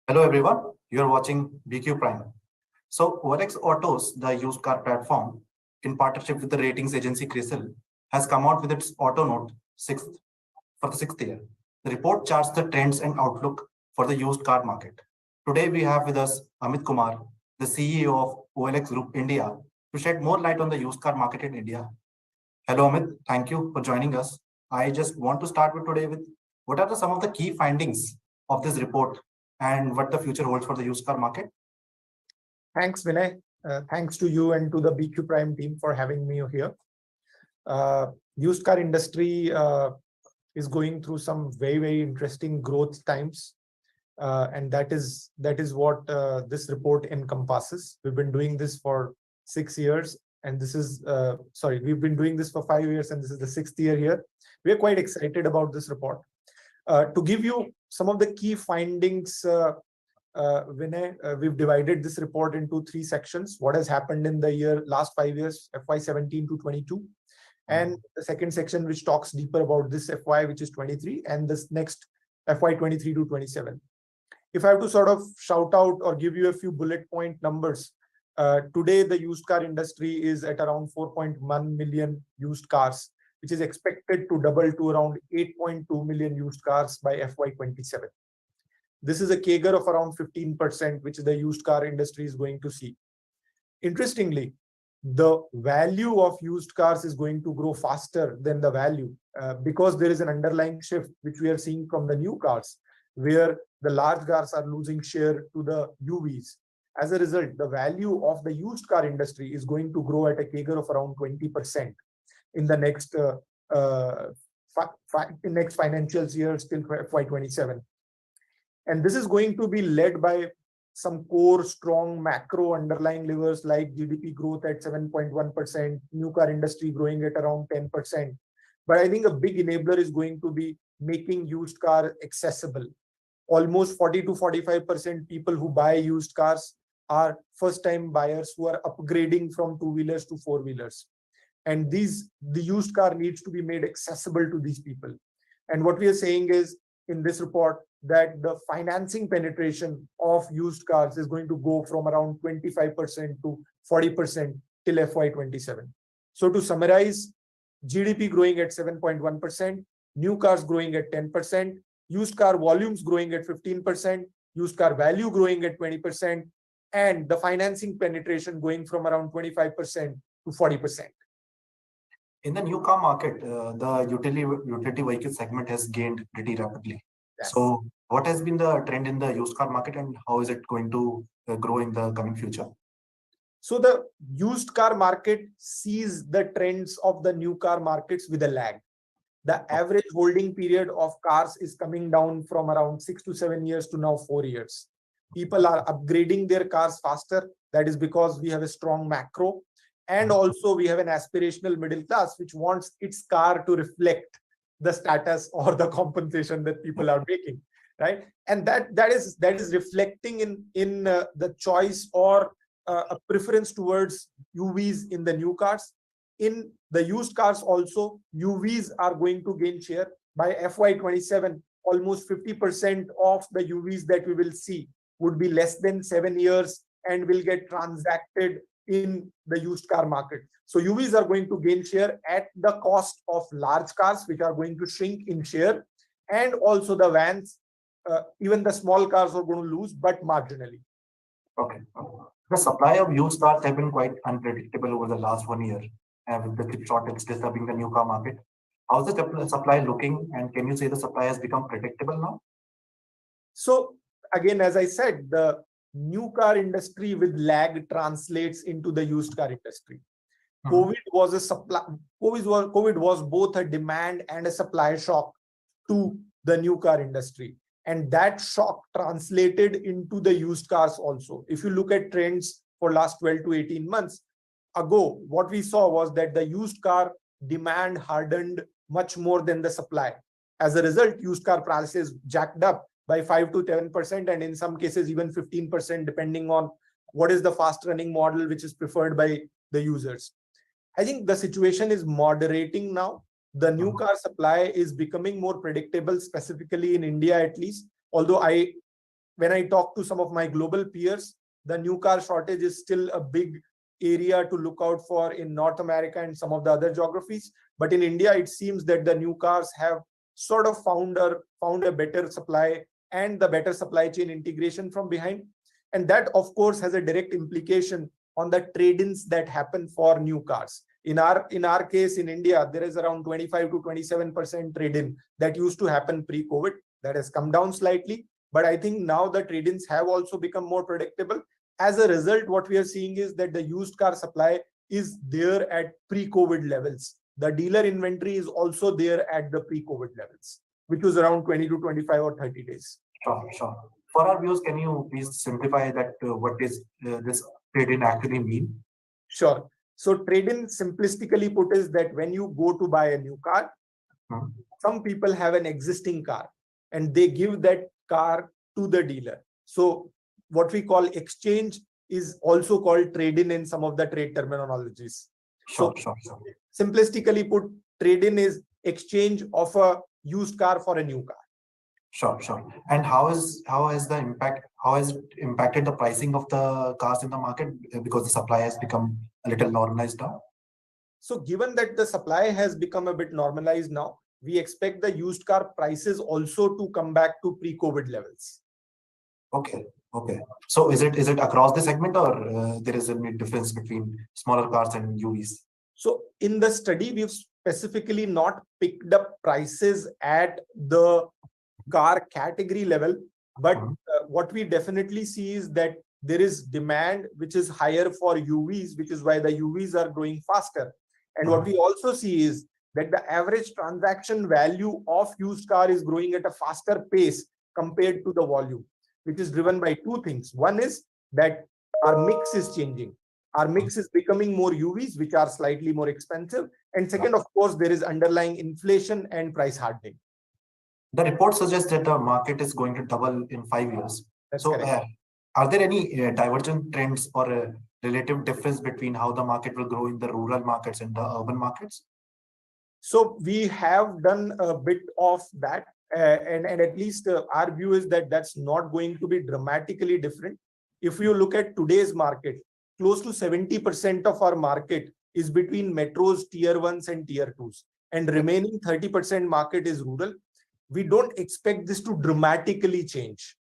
Hello everyone, you are watching BQ Prime. So OLX Autos, the used car platform, in partnership with the ratings agency CRISIL, has come out with its Auto Note for the sixth year. The report charts the trends and outlook for the used car market. Today we have with us Amit Kumar, the CEO of OLX Group India, to shed more light on the used car market in India. Hello Amit, thank you for joining us. I just want to start with today with what are some of the key findings of this report and what the future holds for the used car market? Thanks, Vinay. Thanks to you and to the BQ Prime team for having me here. Used car industry is going through some very interesting growth times, and that is what this report encompasses. We've been doing this for 6 years, and this is we've been doing this for 5 years, and this is the 6th year here. We are quite excited about this report. To give you some of the key findings, Vinay, we've divided this report into 3 sections. What has happened in the last 5 years, FY17 to 22, and the second section which talks deeper about this FY, which is 23, and this next FY23 to 27. If I have to sort of shout out or give you a few bullet point numbers, today the used car industry is at around 4.1 million used cars, which is expected to double to around 8.2 million used cars by FY27. This is a CAGR of around 15%, which the used car industry is going to see. Interestingly, the value of used cars is going to grow faster than the value because there is an underlying shift, which we are seeing from the new cars, where the large cars are losing share to the UVs. As a result, the value of the used car industry is going to grow at a CAGR of around 20% in the next financial year till FY27. And this is going to be led by some core strong macro underlying levers like GDP growth at 7.1%, new car industry growing at around 10%. But I think a big enabler is going to be making used car accessible. Almost 40 to 45% people who buy used cars are first-time buyers who are upgrading from two-wheelers to four-wheelers. And the used car needs to be made accessible to these people. And what we are saying is in this report that the financing penetration of used cars is going to go from around 25% to 40% till FY27. So to summarize, GDP growing at 7.1%, new cars growing at 10%, used car volumes growing at 15%, used car value growing at 20%, and the financing penetration going from around 25% to 40%. In the new car market, the utility vehicle segment has gained pretty rapidly. Yes. So what has been the trend in the used car market and how is it going to grow in the coming future? So the used car market sees the trends of the new car markets with a lag. The average holding period of cars is coming down from around 6 to 7 years to now 4 years. People are upgrading their cars faster. That is because we have a strong macro. And also we have an aspirational middle class, which wants its car to reflect the status or the compensation that people are making, right? And that is reflecting in the choice or a preference towards UVs in the new cars. In the used cars also, UVs are going to gain share. By FY27, almost 50% of the UVs that we will see would be less than 7 years and will get transacted in the used car market. So UVs are going to gain share at the cost of large cars, which are going to shrink in share, and also the vans, even the small cars are going to lose, but marginally. Okay. The supply of used cars have been quite unpredictable over the last 1 year, with the chip shortage disturbing the new car market. How's the supply looking, and can you say the supply has become predictable now? So again, as I said, the new car industry with lag translates into the used car industry. COVID was both a demand and a supply shock to the new car industry. And that shock translated into the used cars also. If you look at trends for last 12 to 18 months ago, what we saw was that the used car demand hardened much more than the supply. As a result, used car prices jacked up by 5 to 10%, and in some cases even 15%, depending on what is the fast running model which is preferred by the users. I think the situation is moderating now. The new car supply is becoming more predictable, specifically in India at least. Although I when I talk to some of my global peers, the new car shortage is still a big area to look out for in North America and some of the other geographies. But in India, it seems that the new cars have sort of found a better supply and the better supply chain integration from behind. And that, of course, has a direct implication on the trade-ins that happen for new cars. In our case in India, there is around 25 to 27% trade-in that used to happen pre-COVID. That has come down slightly. But I think now the trade-ins have also become more predictable. As a result, what we are seeing is that the used car supply is there at pre-COVID levels. The dealer inventory is also there at the pre-COVID levels, which was around 20 to 25 or 30 days. Sure. For our viewers, can you please simplify that? What is this trade-in actually mean? Sure. So trade-in, simplistically put, is that when you go to buy a new car, some people have an existing car and they give that car to the dealer. So what we call exchange is also called trade-in in some of the trade terminologies. Sure. Simplistically put, trade-in is exchange of a used car for a new car. Sure. And how has it impacted the pricing of the cars in the market, because the supply has become a little normalized now? So given that the supply has become a bit normalized now, we expect the used car prices also to come back to pre-COVID levels. Okay. So is it across the segment, or there is a difference between smaller cars and UVs? So in the study, we've specifically not picked up prices at the car category level, but what we definitely see is that there is demand which is higher for UVs, which is why the UVs are growing faster. And what we also see is that the average transaction value of used car is growing at a faster pace compared to the volume, which is driven by two things. One is that our mix is changing. Our mix is becoming more UVs, which are slightly more expensive. And second, of course, there is underlying inflation and price hardening. The report suggests that the market is going to double in 5 years. That's so, correct. Are there any divergent trends or a relative difference between how the market will grow in the rural markets and the urban markets? So we have done a bit of that. And at least our view is that that's not going to be dramatically different. If you look at today's market, close to 70% of our market is between metros, tier 1s and tier 2s. And remaining 30% market is rural. We don't expect this to dramatically change.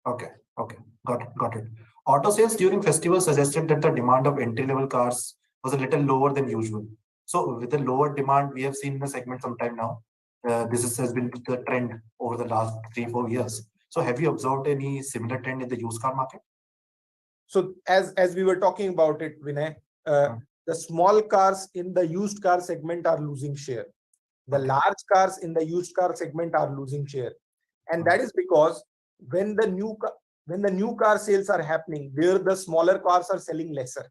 Okay. Got it. Auto sales during festivals suggested that the demand of entry-level cars was a little lower than usual. So with the lower demand, we have seen in the segment sometime now. This has been the trend over the last 3-4 years. So have you observed any similar trend in the used car market? So as we were talking about it, Vinay, the small cars in the used car segment are losing share. The large cars in the used car segment are losing share. And that is because when the new car sales are happening, there the smaller cars are selling lesser.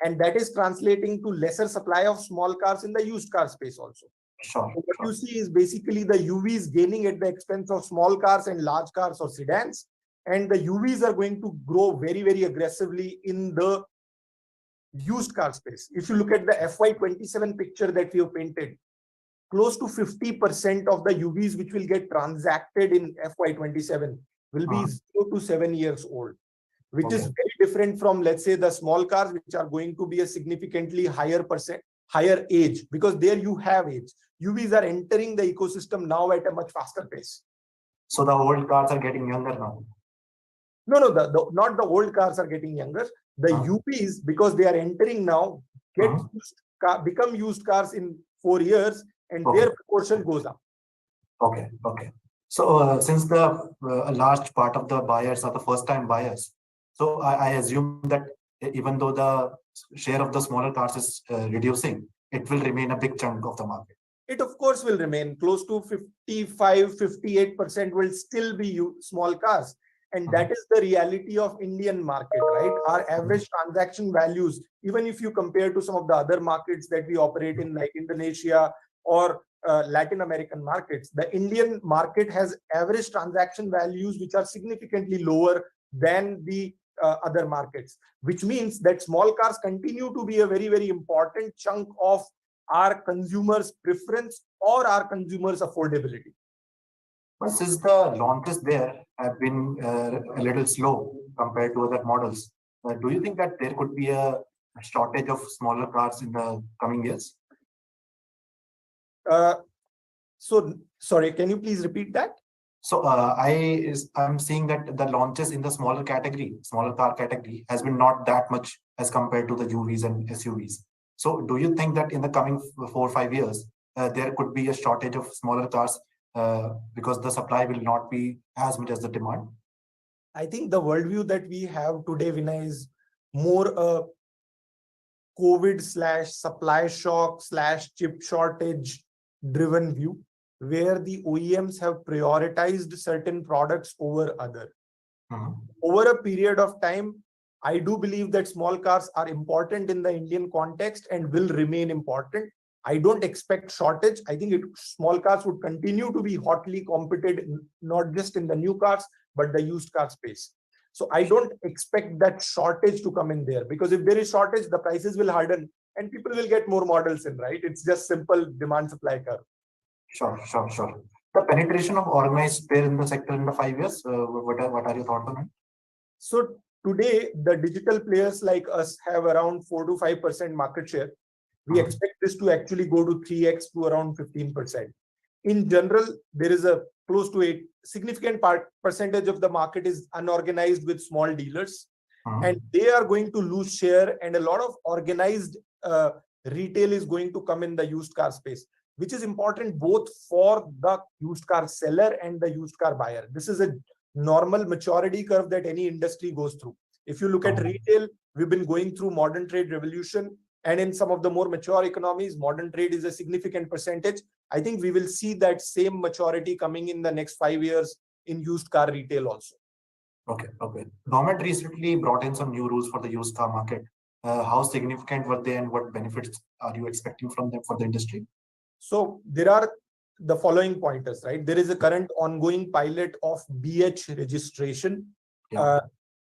And that is translating to lesser supply of small cars in the used car space also. So what you see is basically the UVs gaining at the expense of small cars and large cars or sedans. And the UVs are going to grow very, very aggressively in the used car space. If you look at the FY27 picture that we have painted, close to 50% of the UVs which will get transacted in FY27 will be 0 to 7 years old, which is very different from, let's say, the small cars, which are going to be a significantly higher age, because there you have age. UVs are entering the ecosystem now at a much faster pace. So the old cars are getting younger now? No, not the old cars are getting younger. The UVs, because they are entering now, become used cars in 4 years, and their proportion goes up. Okay. So since the a large part of the buyers are the first-time buyers, so I assume that even though the share of the smaller cars is reducing, it will remain a big chunk of the market. It of course will remain. Close to 55-58% will still be small cars. And that is the reality of Indian market, right? Our average transaction values, even if you compare to some of the other markets that we operate in, like Indonesia or Latin American markets, the Indian market has average transaction values which are significantly lower than the other markets, which means that small cars continue to be a very, very important chunk of our consumers' preference or our consumers' affordability. But since the launches there have been a little slow compared to other models, do you think that there could be a shortage of smaller cars in the coming years? Uh, so, sorry, can you please repeat that? So I'm seeing that the launches in the smaller car category, has been not that much as compared to the UVs and SUVs. So do you think that in the coming 4 or 5 years, there could be a shortage of smaller cars because the supply will not be as much as the demand? I think the worldview that we have today, Vinay, is more a COVID / supply shock / chip shortage driven view, where the OEMs have prioritized certain products over other. Over a period of time, I do believe that small cars are important in the Indian context and will remain important. I don't expect shortage. I think small cars would continue to be hotly competed, not just in the new cars, but the used car space. So I don't expect that shortage to come in there, because if there is shortage, the prices will harden and people will get more models in, right? It's just simple demand supply curve. Sure. The penetration of organized player in the sector in the 5 years, what are your thoughts on it? So today, the digital players like us have around 4 to 5% market share. We expect this to actually go to 3x to around 15%. In general, there is a close to a significant percentage of the market is unorganized with small dealers, and they are going to lose share, and a lot of organized retail is going to come in the used car space, which is important both for the used car seller and the used car buyer. This is a normal maturity curve that any industry goes through. If you look at retail, we've been going through modern trade revolution, and in some of the more mature economies, modern trade is a significant percentage. I think we will see that same maturity coming in the next 5 years in used car retail also. Okay. Government recently brought in some new rules for the used car market. How significant were they, and what benefits are you expecting from them for the industry? So there are the following pointers, right? There is a current ongoing pilot of BH registration.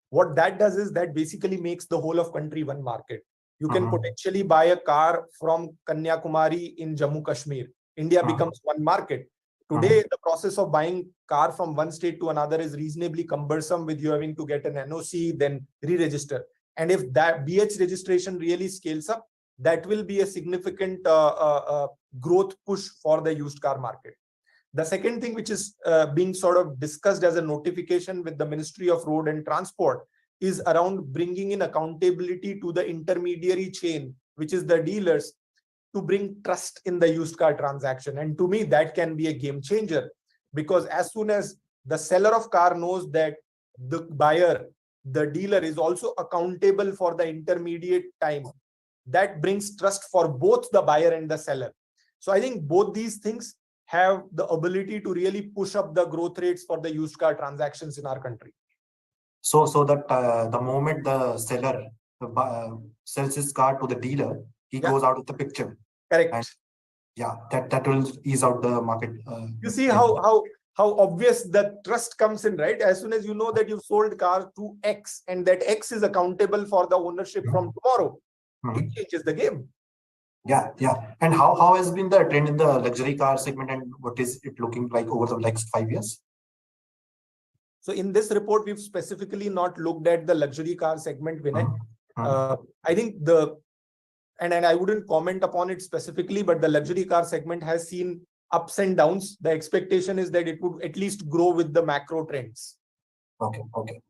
What that does is that basically makes the whole of country one market. You can potentially buy a car from Kanyakumari in Jammu Kashmir. India becomes one market. Today, the process of buying car from one state to another is reasonably cumbersome, with you having to get an NOC, then re-register. And if that BH registration really scales up, that will be a significant growth push for the used car market. The second thing, which is being sort of discussed as a notification with the Ministry of Road and Transport, is around bringing in accountability to the intermediary chain, which is the dealers, to bring trust in the used car transaction. And to me, that can be a game changer, because as soon as the seller of car knows that the buyer, the dealer, is also accountable for the intermediate time, that brings trust for both the buyer and the seller. So I think both these things have the ability to really push up the growth rates for the used car transactions in our country. So that the moment the seller sells his car to the dealer, he goes out of the picture. Correct. And that will ease out the market. You see how obvious that trust comes in, right? As soon as you know that you've sold car to X and that X is accountable for the ownership from tomorrow, it changes the game. Yeah. And how has been the trend in the luxury car segment, and what is it looking like over the next 5 years? So in this report, we've specifically not looked at the luxury car segment, Vinay. I think and I wouldn't comment upon it specifically, but the luxury car segment has seen ups and downs. The expectation is that it would at least grow with the macro trends. Okay.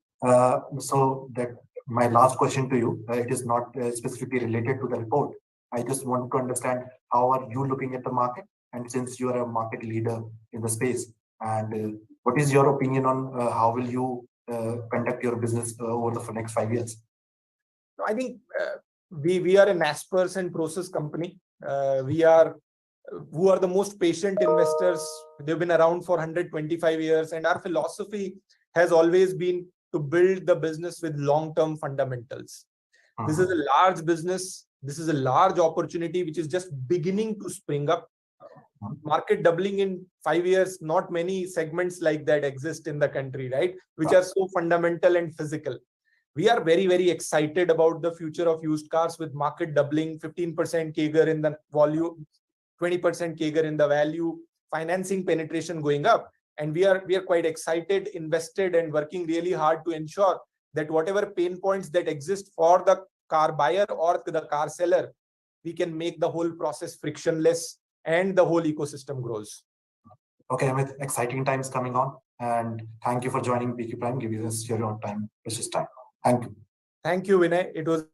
So that my last question to you, it is not specifically related to the report. I just want to understand, how are you looking at the market? And since you are a market leader in the space, and what is your opinion on how will you conduct your business over the next 5 years? I think we are an aspers and process company. We are who are the most patient investors. They've been around for 125 years, and our philosophy has always been to build the business with long-term fundamentals. This is a large business. This is a large opportunity which is just beginning to spring up. Market doubling in 5 years, not many segments like that exist in the country, right? Which are so fundamental and physical. We are very, very excited about the future of used cars, with market doubling, 15% CAGR in the volume, 20% CAGR in the value, financing penetration going up. And we are quite excited, invested, and working really hard to ensure that whatever pain points that exist for the car buyer or the car seller, we can make the whole process frictionless and the whole ecosystem grows. Okay, Amit, exciting times coming on. And thank you for joining BQ Prime, giving us your own time, precious time. Thank you. Thank you, Vinay. It was